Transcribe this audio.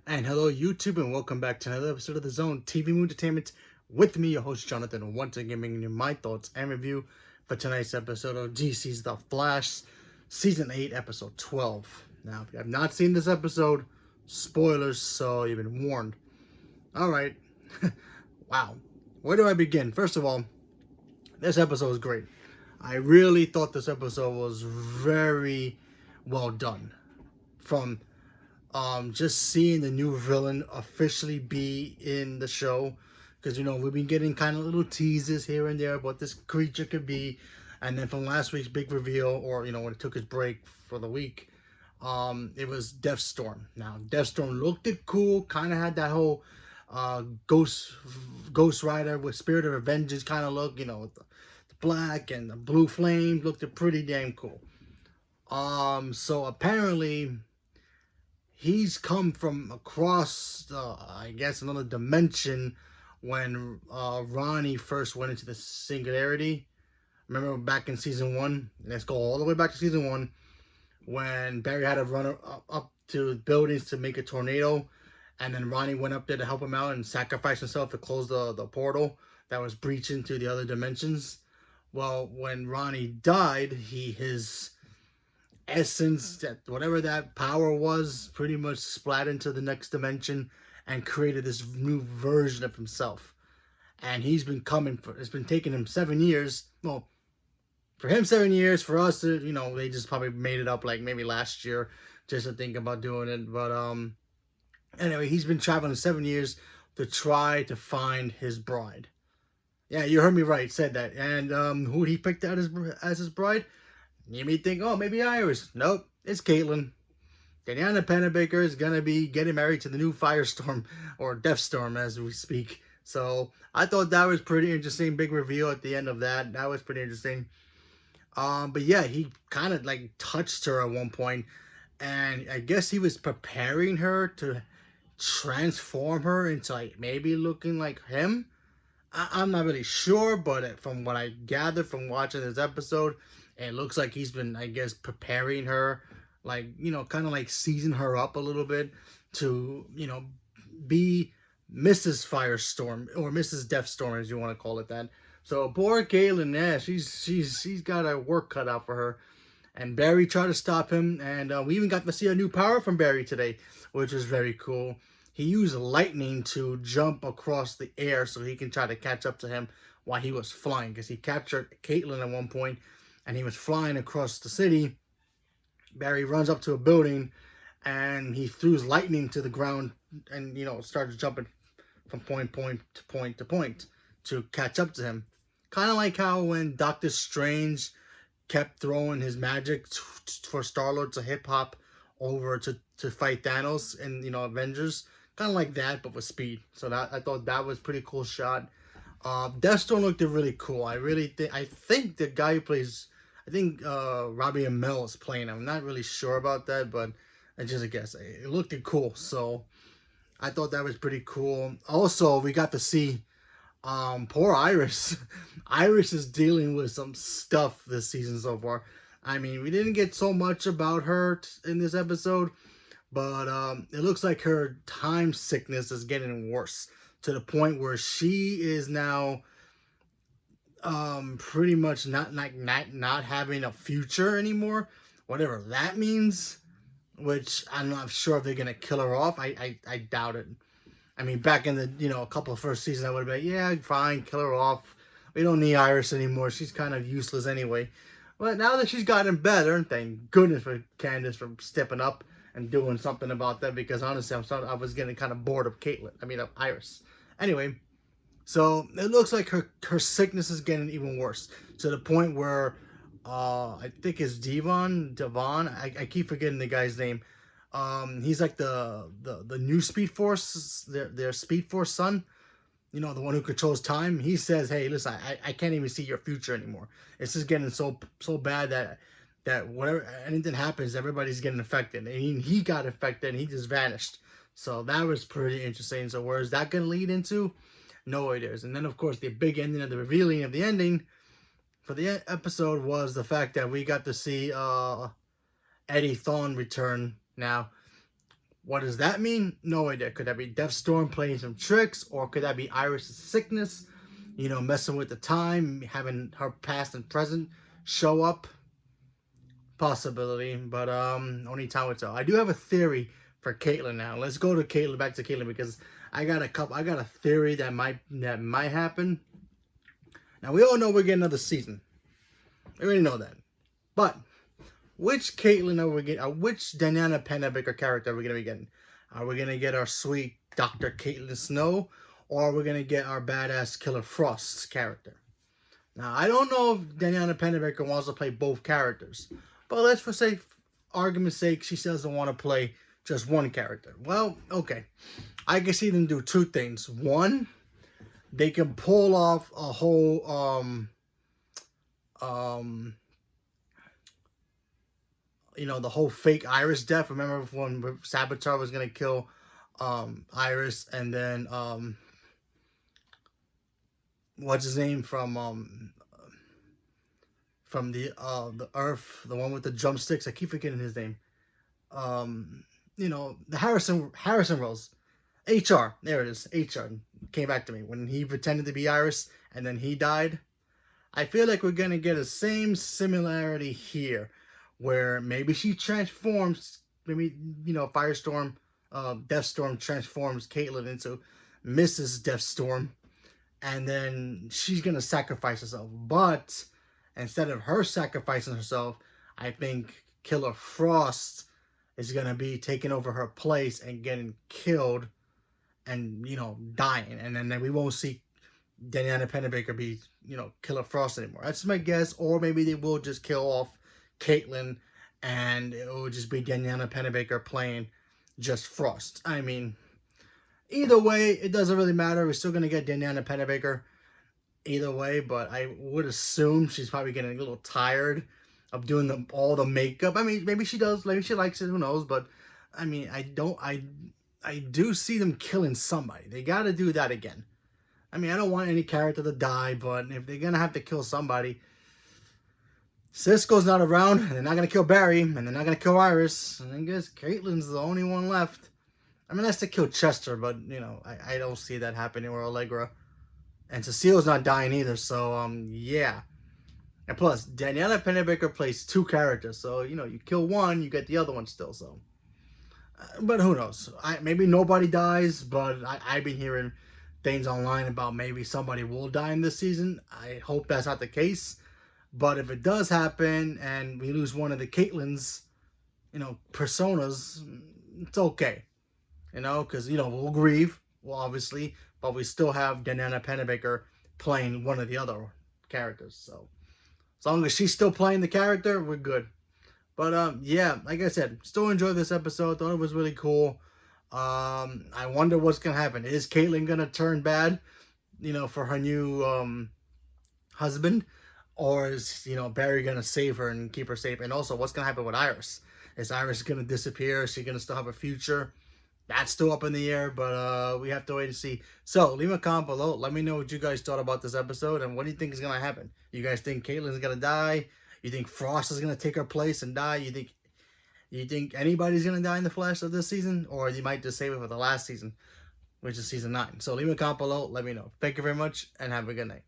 And hello YouTube, and welcome back to another episode of the Zone TV Movie Entertainment with me, your host Jonathan, once again bringing you my thoughts and review for tonight's episode of DC's The Flash, Season 8, Episode 12. Now, if you have not seen this episode, spoilers, so you've been warned. Alright, wow, where do I begin? First of all, this episode was great. I really thought this episode was very well done. From just seeing the new villain officially be in the show, because we've been getting kind of little teases here and there what this creature could be, and then from last week's big reveal, or when it took its break for the week, it was Deathstorm. Now Deathstorm looked cool, kind of had that whole Ghost Rider with Spirit of Vengeance kind of look, with the black and the blue flame, looked pretty damn cool. So apparently he's come from across, I guess, another dimension when Ronnie first went into the Singularity. Remember back in Season 1? Let's go all the way back to Season 1, when Barry had to run up to buildings to make a tornado, and then Ronnie went up there to help him out and sacrificed himself to close the portal that was breaching to the other dimensions. Well, when Ronnie died, his essence, that whatever that power was, pretty much splat into the next dimension and created this new version of himself. And he's been coming for, it's been taking him 7 years. Well, for him 7 years, for us, they just probably made it up like maybe last year just to think about doing it. But anyway, he's been traveling 7 years to try to find his bride. Yeah, you heard me right, said that. And who he picked out as his bride? You may think, oh, maybe Iris. Nope, it's Caitlin. Diana Pennebaker is going to be getting married to the new Firestorm, or Deathstorm as we speak. So I thought that was pretty interesting. Big reveal at the end of that. That was pretty interesting. But yeah, he kind of like touched her at one point, and I guess he was preparing her to transform her into like maybe looking like him. I'm not really sure, but from what I gathered from watching this episode, it looks like he's been, I guess, preparing her, like, kind of like season her up a little bit to, be Mrs. Firestorm, or Mrs. Deathstorm, as you want to call it that. So poor Caitlin, yeah, she's got her work cut out for her. And Barry tried to stop him, and we even got to see a new power from Barry today, which is very cool. He used lightning to jump across the air so he can try to catch up to him while he was flying, because he captured Caitlin at one point, and he was flying across the city. Barry runs up to a building, and he throws lightning to the ground, and started jumping from point to point to catch up to him. Kind of like how when Doctor Strange kept throwing his magic for Star-Lord to hip-hop over to fight Thanos in Avengers. Kind of like that, but with speed. So I thought that was pretty cool shot. Deathstorm looked really cool. I think the guy who plays, Robbie Amell is playing him. I'm not really sure about that, but it's just a guess. It looked cool, so I thought that was pretty cool. Also, we got to see poor Iris. Iris is dealing with some stuff this season so far. I mean, we didn't get so much about her in this episode, but it looks like her time sickness is getting worse to the point where she is now pretty much not having a future anymore, whatever that means. Which I'm not sure if they're gonna kill her off. I doubt it. I mean, back in the a couple of first seasons, I would have been, yeah, fine, kill her off. We don't need Iris anymore. She's kind of useless anyway. But now that she's gotten better, thank goodness for Candace for stepping up and doing something about that, because honestly, I was getting kind of bored of of Iris. Anyway, so it looks like her sickness is getting even worse, to the point where I think it's Devon. I keep forgetting the guy's name. He's like the new Speed Force, their Speed Force son. The one who controls time. He says, "Hey, listen, I can't even see your future anymore. It's just getting so bad that whatever anything happens, everybody's getting affected." And he got affected, and he just vanished. So that was pretty interesting. So where is that going to lead into? No ideas. And then of course the big ending of the revealing of the ending for the episode was the fact that we got to see Eddie Thawne return. Now, What does that mean? No idea. Could that be Deathstorm playing some tricks, or could that be Iris' sickness? You know, messing with the time, having her past and present show up? Possibility, but only time will tell. I do have a theory for Caitlyn now. Let's go to Caitlyn, back to Caitlyn, because I got a theory that might happen. Now we all know we're getting another season. We already know that. But which Caitlyn are we getting? Which Diana Pennebaker character are we gonna be getting? Are we gonna get our sweet Dr. Caitlyn Snow, or are we gonna get our badass Killer Frost character? Now I don't know if Diana Pennebaker wants to play both characters, but let's for argument's sake, she doesn't want to play just one character. Well, okay, I can see them do two things. One, they can pull off a whole you know, the whole fake Iris death. Remember when Saboteur was gonna kill Iris, and then what's his name from the Earth, the one with the drumsticks? I keep forgetting his name. You know, the Harrison Rose. HR, there it is. HR came back to me when he pretended to be Iris and then he died. I feel like we're gonna get a same similarity here, where maybe she transforms, maybe, you know, Firestorm, Deathstorm transforms Caitlyn into Mrs. Deathstorm, and then she's gonna sacrifice herself. But instead of her sacrificing herself, I think Killer Frost is gonna be taking over her place and getting killed, and, you know, dying, and then we won't see Diana Pennebaker be, you know, Killer Frost anymore. That's my guess. Or maybe they will just kill off Caitlyn, and it will just be Diana Pennebaker playing just Frost. I mean, either way, it doesn't really matter. We're still going to get Diana Pennebaker either way, but I would assume she's probably getting a little tired of doing all the makeup. I mean, maybe she does. Maybe she likes it. Who knows? But, I mean, I do see them killing somebody. They got to do that again. I mean, I don't want any character to die, but if they're going to have to kill somebody, Cisco's not around, and they're not going to kill Barry, and they're not going to kill Iris, and I guess Caitlyn's the only one left. I mean, that's to kill Chester, but, you know, I don't see that happening, or Allegra. And Cecile's not dying either, so, yeah. And plus, Daniela Pennebaker plays two characters, so, you know, you kill one, you get the other one still, so. But who knows? Maybe nobody dies, but I've been hearing things online about maybe somebody will die in this season. I hope that's not the case. But if it does happen and we lose one of the Caitlyn's, you know, personas, it's okay. You know, because, you know, we'll grieve, well, obviously, but we still have Diana Pennebaker playing one of the other characters. So as long as she's still playing the character, we're good. But yeah, like I said, still enjoyed this episode. Thought it was really cool. I wonder what's gonna happen. Is Caitlyn gonna turn bad, you know, for her new husband, or is, you know, Barry gonna save her and keep her safe? And also, what's gonna happen with Iris? Is Iris gonna disappear? Is she gonna still have a future? That's still up in the air, but we have to wait and see. So leave a comment below. Let me know what you guys thought about this episode, and what do you think is gonna happen? You guys think Caitlyn's gonna die? You think Frost is gonna take her place and die? You think anybody's going to die in the Flash of this season? Or you might just save it for the last season, which is season 9. So leave a comment below. Let me know. Thank you very much, and have a good night.